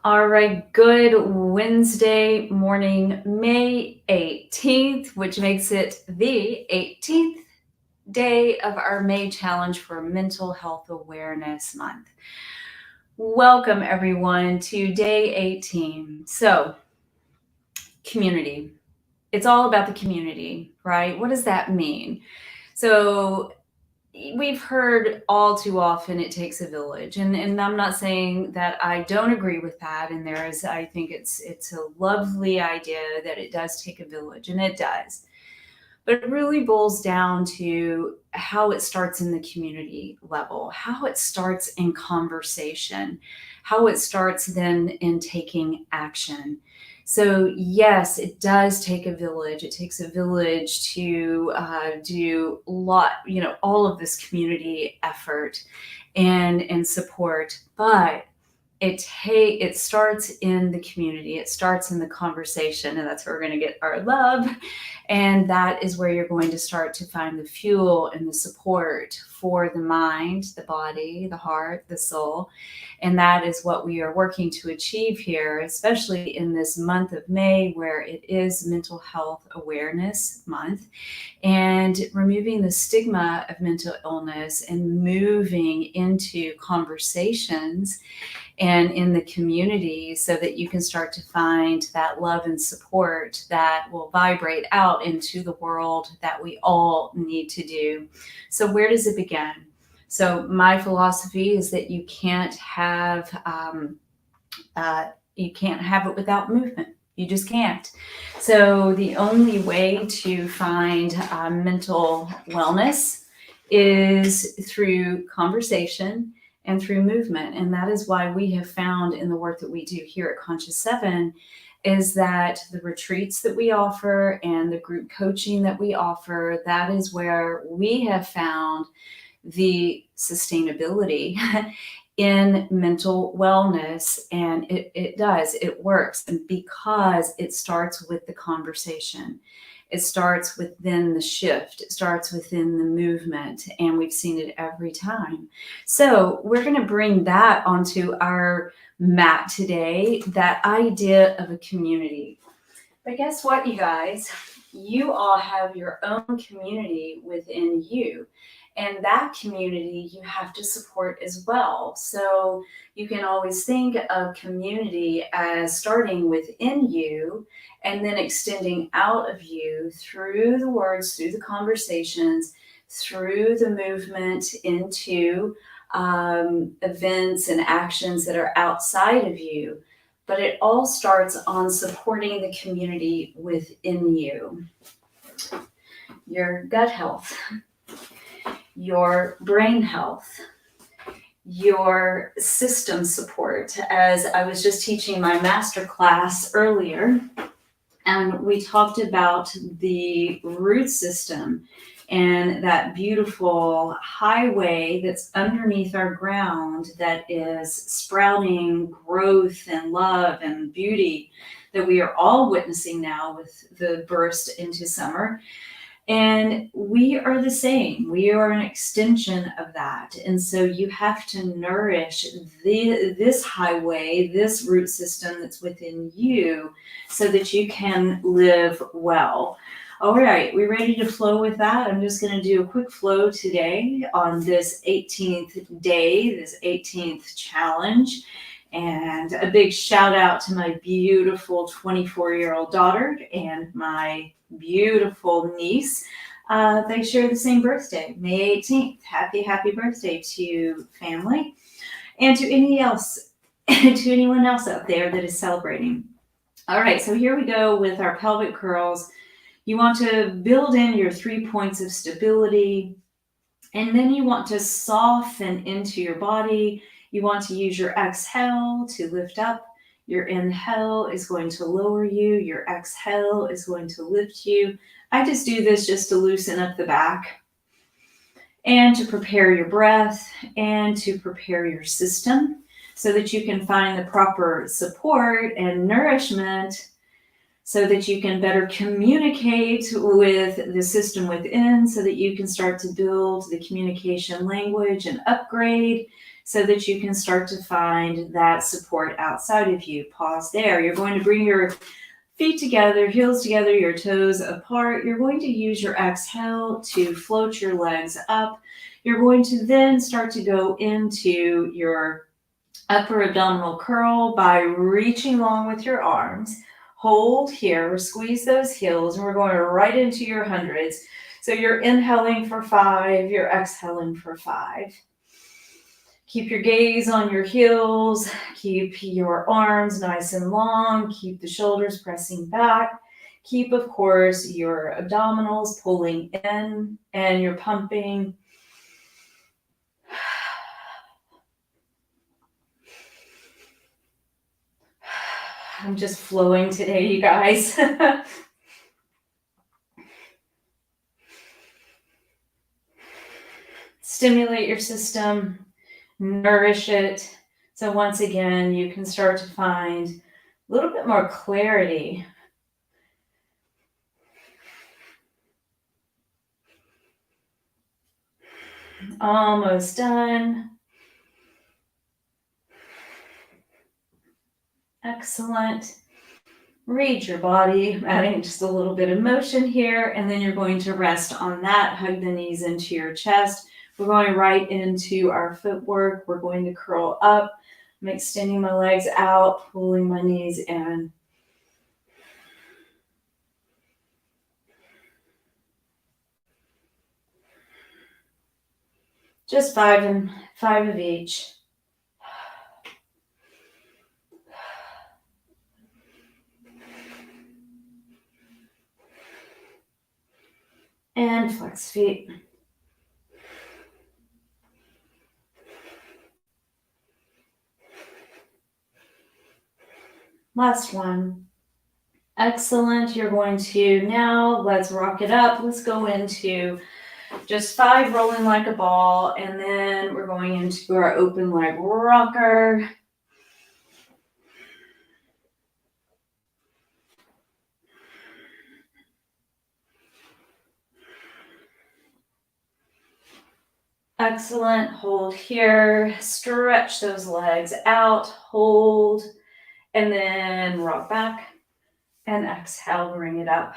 All right, good Wednesday morning, May 18th, which makes it the 18th day of our May challenge for Mental Health Awareness Month. Welcome, everyone, to day 18. So, community. It's all about the community, right? What does that mean? So, we've heard all too often it takes a village, and I'm not saying that I don't agree with that. And I think it's a lovely idea that it does take a village, and it does, but it really boils down to how it starts in the community level, how it starts in conversation, how it starts then in taking action. So yes, it does take a village. It takes a village to do all of this community effort and support. But it starts in the community. It starts in the conversation, and that's where we're going to get our love. And that is where you're going to start to find the fuel and the support for the mind, the body, the heart, the soul. And that is what we are working to achieve here, especially in this month of May, where it is Mental Health Awareness Month, and removing the stigma of mental illness and moving into conversations and in the community so that you can start to find that love and support that will vibrate out into the world that we all need to do. So, where does it begin? So, my philosophy is that you can't have it without movement. You just can't. So, the only way to find mental wellness is through conversation and through movement. And that is why we have found in the work that we do here at Conscious 7 is that the retreats that we offer and the group coaching that we offer, that is where we have found the sustainability in mental wellness. And it works. And because it starts with the conversation. It starts within the shift. It starts within the movement, and we've seen it every time. So we're going to bring that onto our mat today, that idea of a community. But guess what, you guys? You all have your own community within you. And that community you have to support as well. So you can always think of community as starting within you and then extending out of you through the words, through the conversations, through the movement into events and actions that are outside of you. But it all starts on supporting the community within you. Your gut health, your brain health, your system support. As I was just teaching my master class earlier, and we talked about the root system and that beautiful highway that's underneath our ground that is sprouting growth and love and beauty that we are all witnessing now with the burst into summer. And we are the same. We are an extension of that. And so you have to nourish this highway, this root system that's within you so that you can live well. All right, we ready to flow with that? I'm just going to do a quick flow today on this 18th day, this 18th challenge. And a big shout out to my beautiful 24-year-old daughter and my beautiful niece. They share the same birthday, May 18th. Happy birthday to family and to anyone else out there that is celebrating. All right, so here we go with our pelvic curls. You want to build in your 3 points of stability, and then you want to soften into your body. You want to use your exhale to lift up. Your inhale is going to lower you. Your exhale is going to lift you. I just do this just to loosen up the back and to prepare your breath and to prepare your system so that you can find the proper support and nourishment so that you can better communicate with the system within so that you can start to build the communication language and upgrade so that you can start to find that support outside of you. Pause there. You're going to bring your feet together, heels together, your toes apart. You're going to use your exhale to float your legs up. You're going to then start to go into your upper abdominal curl by reaching long with your arms. Hold here, squeeze those heels, and we're going right into your hundreds. So you're inhaling for 5, you're exhaling for 5. Keep your gaze on your heels, keep your arms nice and long, keep the shoulders pressing back. Keep, of course, your abdominals pulling in and you're pumping. I'm just flowing today, you guys. Stimulate your system, nourish it. So once again, you can start to find a little bit more clarity. Almost done. Excellent. Read your body, adding just a little bit of motion here, and then you're going to rest on that. Hug the knees into your chest. We're going right into our footwork. We're going to curl up. I'm extending my legs out, pulling my knees in. Just 5 of each. And flex feet. Last one. Excellent. You're going to now, let's rock it up. Let's go into just 5 rolling like a ball, and then we're going into our open leg rocker. Excellent. Hold here. Stretch those legs out. Hold. And then rock back. And exhale. Bring it up.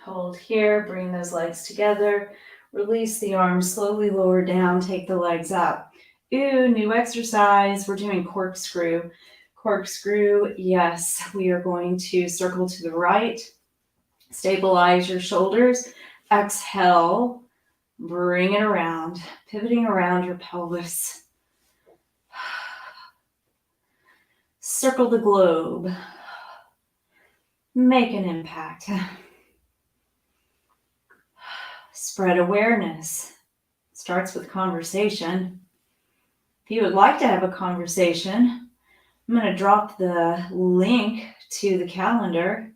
Hold here. Bring those legs together. Release the arms. Slowly lower down. Take the legs up. Ooh, new exercise. We're doing corkscrew. Corkscrew, yes. We are going to circle to the right. Stabilize your shoulders. Exhale. Bring it around. Pivoting around your pelvis. Circle the globe. Make an impact. Spread awareness. Starts with conversation. If you would like to have a conversation, I'm going to drop the link to the calendar.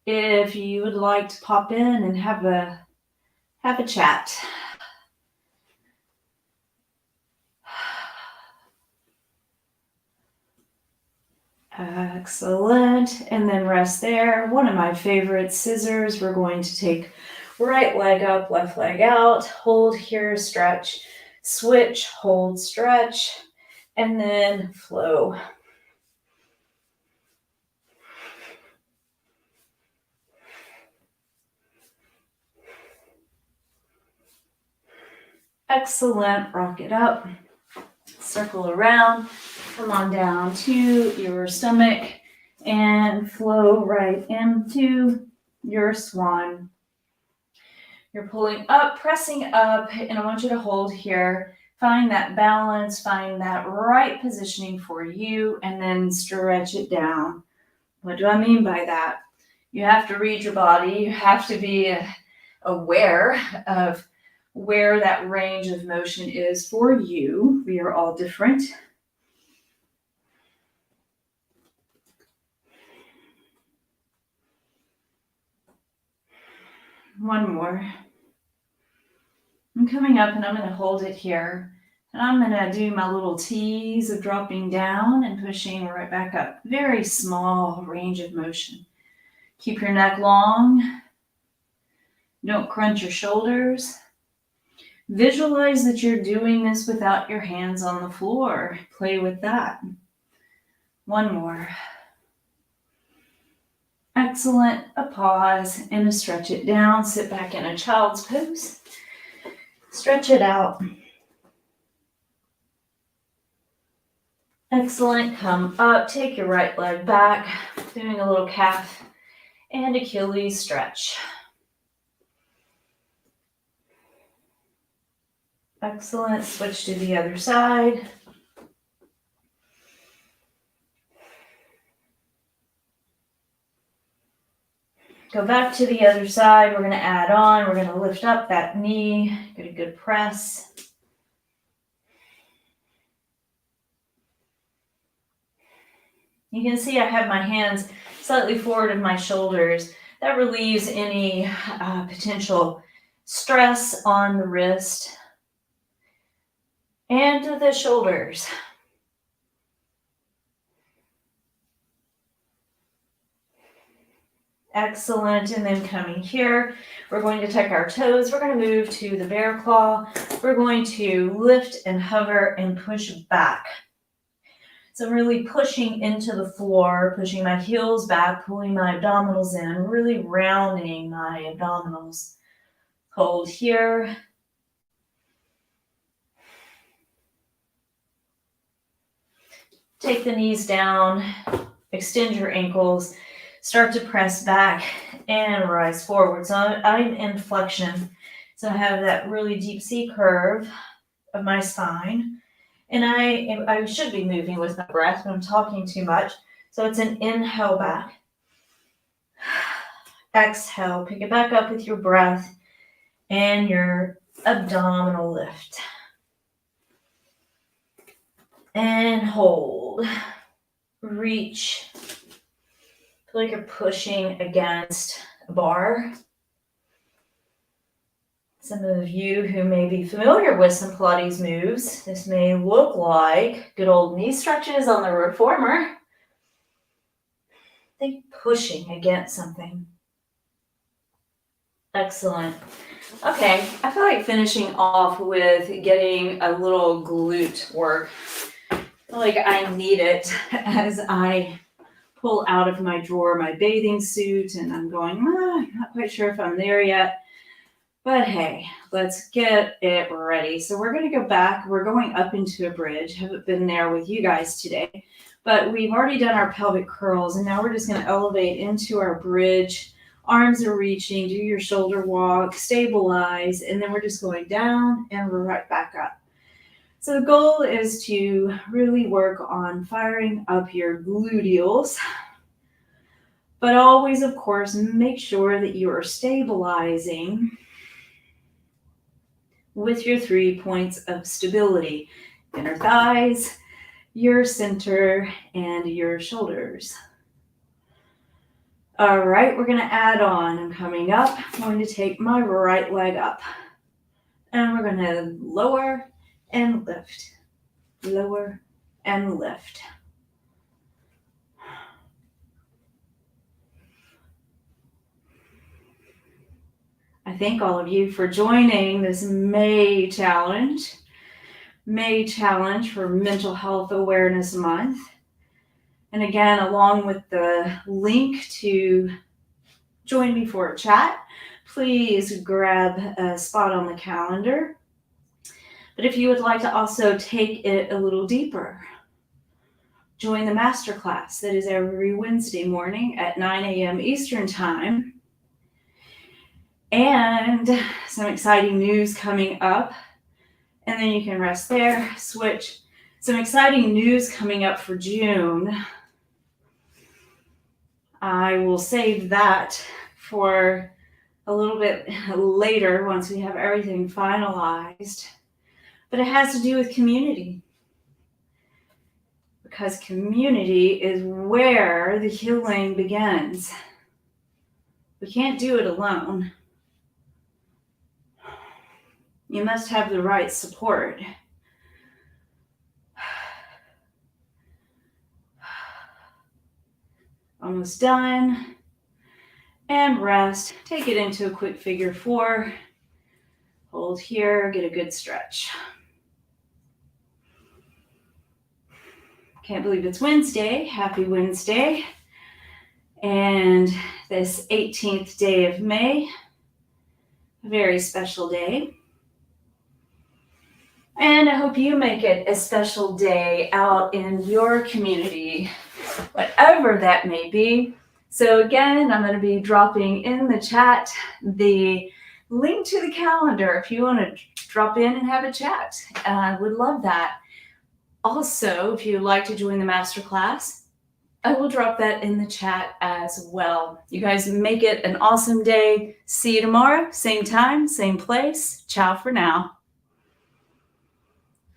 If you would like to pop in and have a chat. Excellent. And then rest there. One of my favorite scissors. We're going to take right leg up, left leg out. Hold here, stretch, switch, hold, stretch, and then flow. Excellent. Rock it up. Circle around. Come on down to your stomach and flow right into your swan. You're pulling up, pressing up, and I want you to hold here. Find that balance, find that right positioning for you, and then stretch it down. What do I mean by that? You have to read your body. You have to be aware of where that range of motion is for you. We are all different. One more. I'm coming up and I'm going to hold it here. And I'm going to do my little tease of dropping down and pushing right back up. Very small range of motion. Keep your neck long. Don't crunch your shoulders. Visualize that you're doing this without your hands on the floor. Play with that. One more. Excellent. A pause and a stretch it down. Sit back in a child's pose. Stretch it out. Excellent. Come up. Take your right leg back. Doing a little calf and Achilles stretch. Excellent. Switch to the other side. Go back to the other side. We're going to add on. We're going to lift up that knee. Get a good press. You can see I have my hands slightly forward of my shoulders. That relieves any potential stress on the wrist and the shoulders. Excellent. And then coming here, we're going to tuck our toes. We're going to move to the bear claw. We're going to lift and hover and push back. So I'm really pushing into the floor, pushing my heels back, pulling my abdominals in, really rounding my abdominals. Hold here. Take the knees down, extend your ankles, start to press back and rise forward. So I'm in flexion. So I have that really deep C curve of my spine. And I should be moving with my breath, but I'm talking too much. So it's an inhale back. Exhale, pick it back up with your breath and your abdominal lift. And hold. Reach. Feel like you're pushing against a bar. Some of you who may be familiar with some Pilates moves, this may look like good old knee stretches on the reformer. Think pushing against something. Excellent. Okay, I feel like finishing off with getting a little glute work. I feel like I need it as I pull out of my drawer my bathing suit and I'm going, I'm not quite sure if I'm there yet. But hey, let's get it ready. So we're going to go back. We're going up into a bridge. Haven't been there with you guys today, but we've already done our pelvic curls and now we're just going to elevate into our bridge. Arms are reaching, do your shoulder walk, stabilize, and then we're just going down and we're right back up. So the goal is to really work on firing up your gluteals, but always, of course, make sure that you are stabilizing with your 3 points of stability: inner thighs, your center, and your shoulders. All right, we're going to add on. I'm coming up. I'm going to take my right leg up. And we're going to lower and lift. Lower and lift. I thank all of you for joining this May challenge for Mental Health Awareness Month. And again, along with the link to join me for a chat, please grab a spot on the calendar. But if you would like to also take it a little deeper, join the masterclass that is every Wednesday morning at 9 a.m. Eastern Time. And some exciting news coming up. And then you can rest there, switch. Some exciting news coming up for June. I will save that for a little bit later once we have everything finalized. But it has to do with community. Because community is where the healing begins. We can't do it alone. You must have the right support. Almost done. And rest. Take it into a quick figure 4. Hold here, get a good stretch. Can't believe it's Wednesday. Happy Wednesday. And this 18th day of May, a very special day. And I hope you make it a special day out in your community, whatever that may be. So again, I'm going to be dropping in the chat the link to the calendar if you want to drop in and have a chat. I would love that. Also, if you'd like to join the masterclass, I will drop that in the chat as well. You guys make it an awesome day. See you tomorrow, same time, same place. Ciao for now.